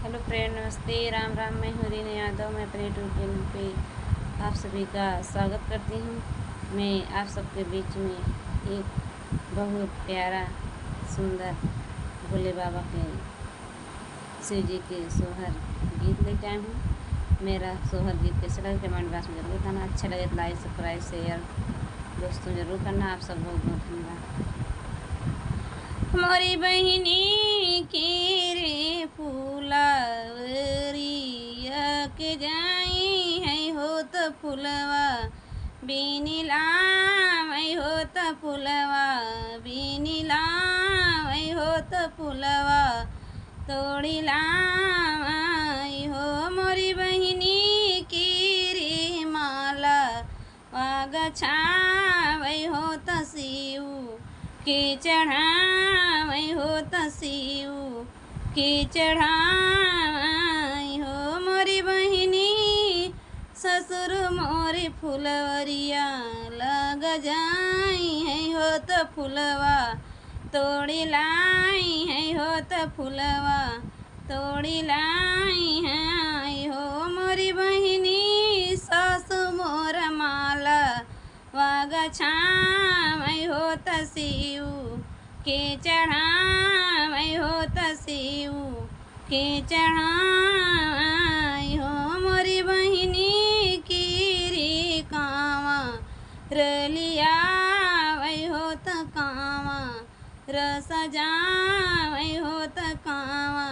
Hello friend, नमस्ते, राम राम। मैं हूँ रीना यादव। मैं अपने यूट्यूब चैनल पे आप सभी का स्वागत करती हूँ। मैं आप सबके बीच में एक बहुत प्यारा सुंदर भोले बाबा के शिव जी के सोहर गीत लेके आई हूँ। मेरा सोहर गीत कैसे लगे कमेंट बॉक्स में जरूर बताना। अच्छा लगे तो लाइक सब्सक्राइब शेयर दोस्तों जरूर करना। आप सब बहुत बहुत धन्यवाद। मोरी बहिनी की रे फुलवरिया के जाई है हो त फुलवा बिनिलाम है हो त फुलवा बिनिलाम है हो त फुलवा तोड़ी लाम आई हो। मोरी बहिनी की रे माला वागछावै हो त शिव के चढ़ावै हो त शिव के चढ़ावै हो। मोरी बहिनी ससुर मोरी फुलवरिया लग जाई है हो त फुलवा तोड़ी लाई है हो त फुलवा तोड़ी लाई है हो। मोरी बहिनी सासु मोर माला वागछावै हो त शिव के चढ़ावै हो त शिव के चढ़ावै हो। मोरी बहिनी की रे कावा रलियावै हो त कावा रस जावै हो त कावा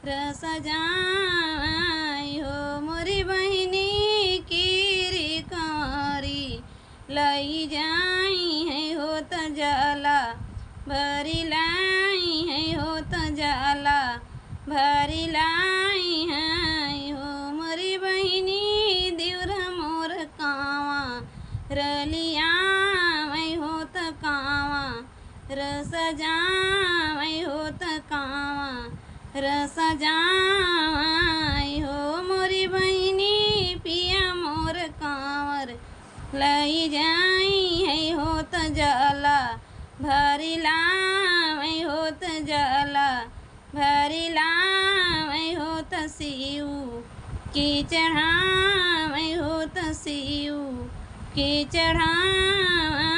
रस जावै हो। मोरी बहिनी की रे कंवरी लई जाई है हो त जाला भरी लाई है हो त जाला भरी लाई है हो। मोरी बहिनी दिवरा मोर कावा रलियावै हो त कावा रस जावै हो त कावा रस जावै हो। मोरी बहिनी पिया मोर कांवर लई जाई है हो त जाला भरी लावै हो त जाला भरी लावै हो त शिव की चढ़ावै हो त शिव की चढ़ावै